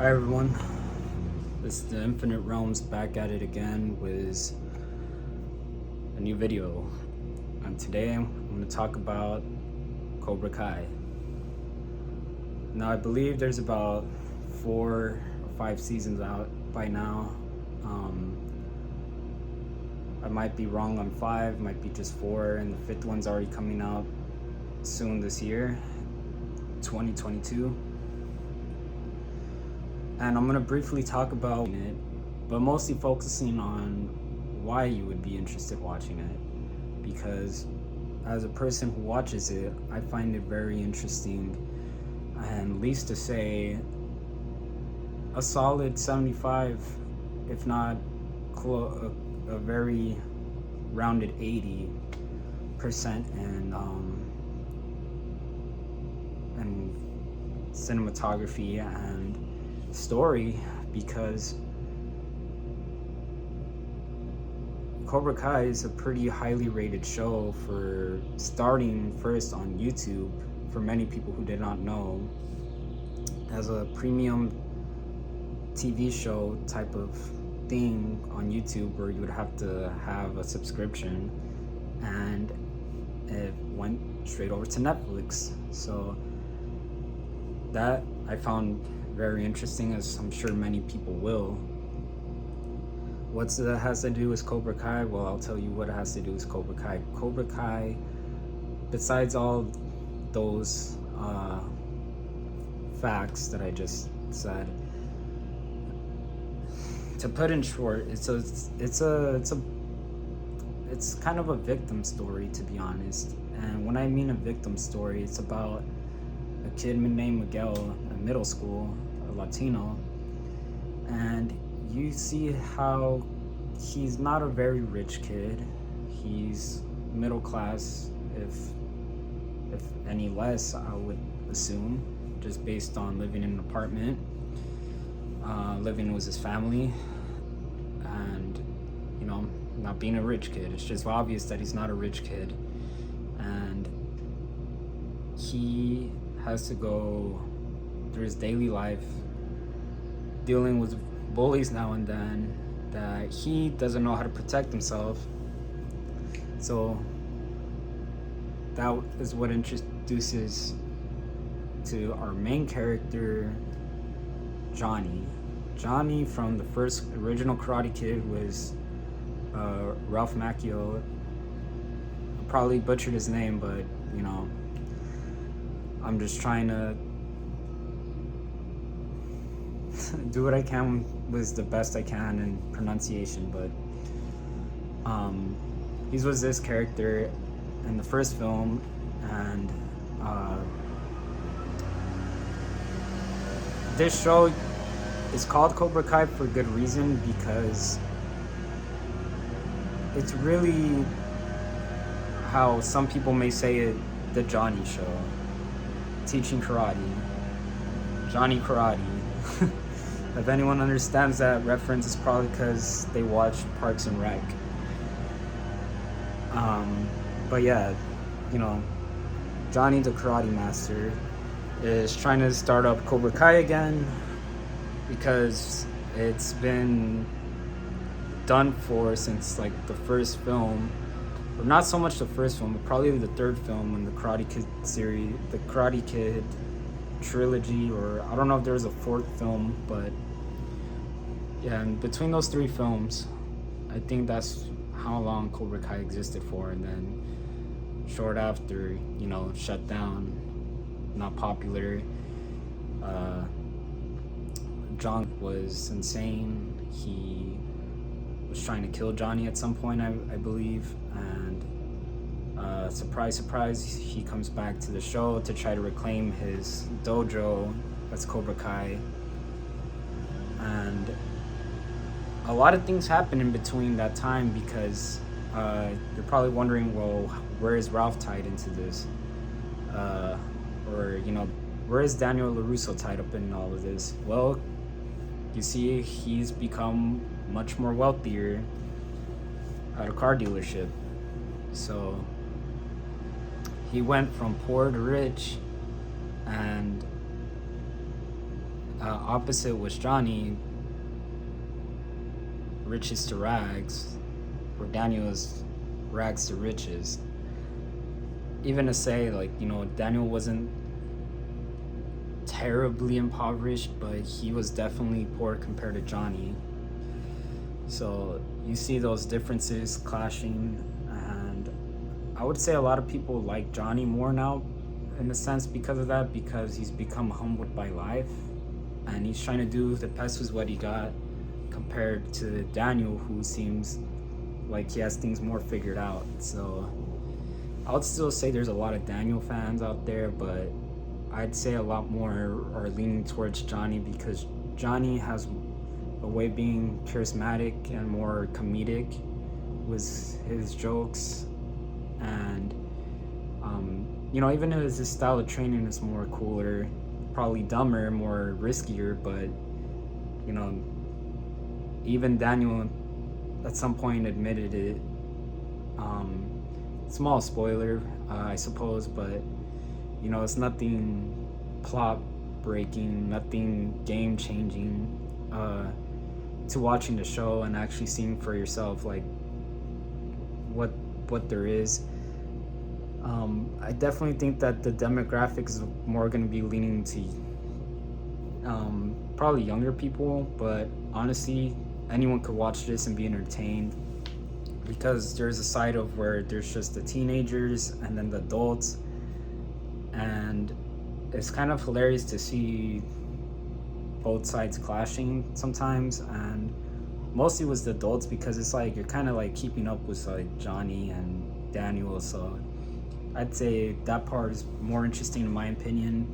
Hi everyone, this is the Infinite Realms back at it again with a new video. And today I'm going to talk about Cobra Kai. Now I believe there's about 4 or 5 seasons out by now. I might be wrong on 5, might be just 4, and the 5th one's already coming out soon this year, 2022. And I'm going to briefly talk about it, but mostly focusing on why you would be interested watching it. Because as a person who watches it, I find it very interesting, and least to say, a solid 75, if not a very rounded 80% and cinematography and story, because Cobra Kai is a pretty highly rated show for starting first on YouTube. For many people who did not know, as a premium TV show type of thing on YouTube, where you would have to have a subscription, and it went straight over to Netflix. So that I found very interesting, as I'm sure many people will. What that has to do with Cobra Kai? Well, I'll tell you what it has to do with Cobra Kai. Cobra Kai, besides all those facts that I just said, to put in short, it's kind of a victim story, to be honest. And when I mean a victim story, it's about a kid named Miguel in middle school, a Latino, and you see how he's not a very rich kid. He's middle class, if any less, I would assume, just based on living in an apartment, living with his family, and not being a rich kid. It's just obvious that he's not a rich kid, and he has to go through his daily life dealing with bullies now and then, that he doesn't know how to protect himself. So that is what introduces to our main character, Johnny. Johnny from the first original Karate Kid was Ralph Macchio. I probably butchered his name, but I'm just trying to do what I can with the best I can in pronunciation. But he was this character in the first film, and this show is called Cobra Kai for good reason, because it's really, how some people may say it, the Johnny Show. Teaching karate. Johnny Karate. If anyone understands that reference, it's probably because they watch Parks and Rec. But yeah, Johnny the Karate Master is trying to start up Cobra Kai again, because it's been done for since like the first film, or not so much the first film, but probably the third film in the Karate Kid series, the Karate Kid trilogy, or I don't know if there was a fourth film, but yeah, and between those 3 films, I think that's how long Cobra Kai existed for. And then short after, shut down, not popular. John was insane. He was trying to kill Johnny at some point, I believe, and surprise, surprise, he comes back to the show to try to reclaim his dojo, that's Cobra Kai. And a lot of things happen in between that time, because you're probably wondering, well, where is Ralph tied into this? Or where is Daniel LaRusso tied up in all of this? Well, you see, he's become much more wealthier at a car dealership. So he went from poor to rich, and Opposite was Johnny, riches to rags, where Daniel is rags to riches. Even to say, like, Daniel wasn't terribly impoverished, but he was definitely poor compared to Johnny. So you see those differences clashing, and I would say a lot of people like Johnny more now, in a sense, because of that, because he's become humbled by life, and he's trying to do the best with what he got, compared to Daniel, who seems like he has things more figured out. So I would still say there's a lot of Daniel fans out there, but I'd say a lot more are leaning towards Johnny, because Johnny has a way of being charismatic and more comedic with his jokes, and even if his style of training is more cooler, probably dumber, more riskier, but even Daniel at some point admitted it. Small spoiler, I suppose, but it's nothing plot breaking, nothing game changing, to watching the show and actually seeing for yourself like what there is. I definitely think that the demographic is more going to be leaning to probably younger people, but honestly, anyone could watch this and be entertained, because there's a side of where there's just the teenagers and then the adults, and it's kind of hilarious to see both sides clashing sometimes, and mostly with the adults, because it's like you're kind of like keeping up with like Johnny and Daniel. So I'd say that part is more interesting in my opinion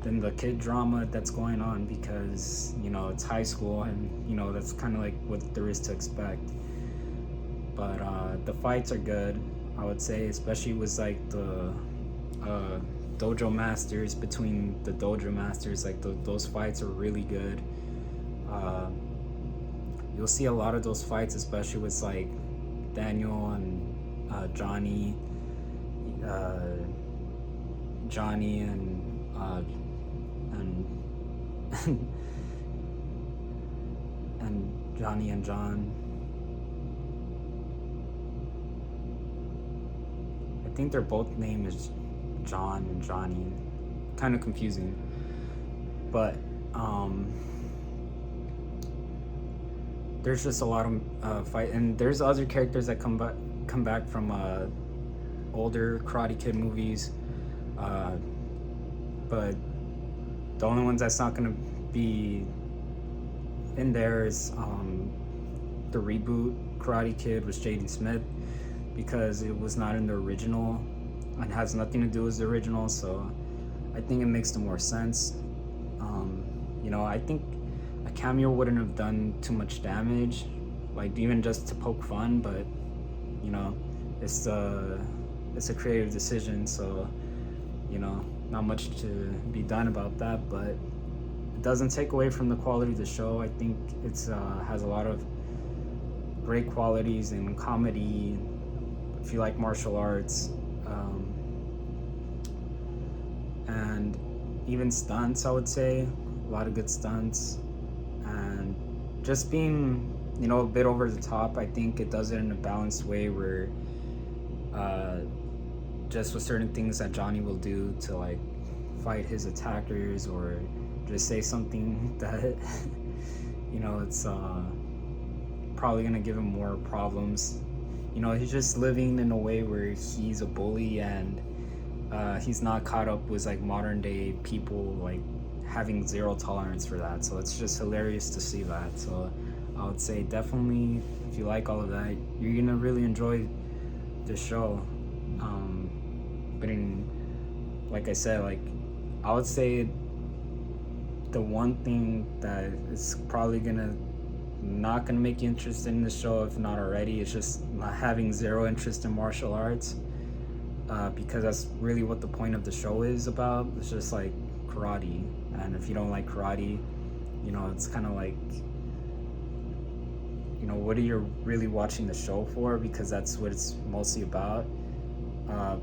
than the kid drama that's going on, because it's high school, and that's kind of like what there is to expect. But the fights are good, I would say, especially with like the dojo masters, between the dojo masters, like those fights are really good. You'll see a lot of those fights, especially with like Daniel and Johnny and Johnny and John. I think their both name is John and Johnny. Kind of confusing, but there's just a lot of fight, and there's other characters that come back from older Karate Kid movies, but the only ones that's not gonna be in there is the reboot Karate Kid with Jaden Smith, because it was not in the original and has nothing to do with the original. So I think it makes the more sense. I think a cameo wouldn't have done too much damage, like even just to poke fun, but it's a creative decision, so not much to be done about that. But it doesn't take away from the quality of the show. I think it's has a lot of great qualities in comedy, if you like martial arts, and even stunts. I would say a lot of good stunts, and just being a bit over the top. I think it does it in a balanced way, where just with certain things that Johnny will do to like fight his attackers, or just say something that it's probably gonna give him more problems. He's just living in a way where he's a bully, and he's not caught up with like modern day people like having zero tolerance for that. So it's just hilarious to see that. So I would say definitely, if you like all of that, you're gonna really enjoy the show. But like I said, like I would say the one thing that is probably not gonna make you interested in the show, if not already, is just not having zero interest in martial arts, because that's really what the point of the show is about. It's just like karate, and if you don't like karate, it's kind of like, what are you really watching the show for? Because that's what it's mostly about,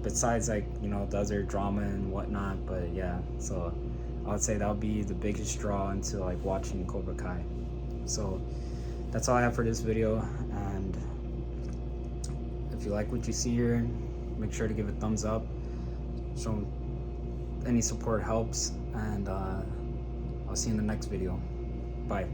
besides like the other drama and whatnot. But yeah, so I would say that would be the biggest draw into like watching Cobra Kai. So that's all I have for this video, and if you like what you see here, make sure to give a thumbs up. Show any support helps, and I'll see you in the next video. Bye.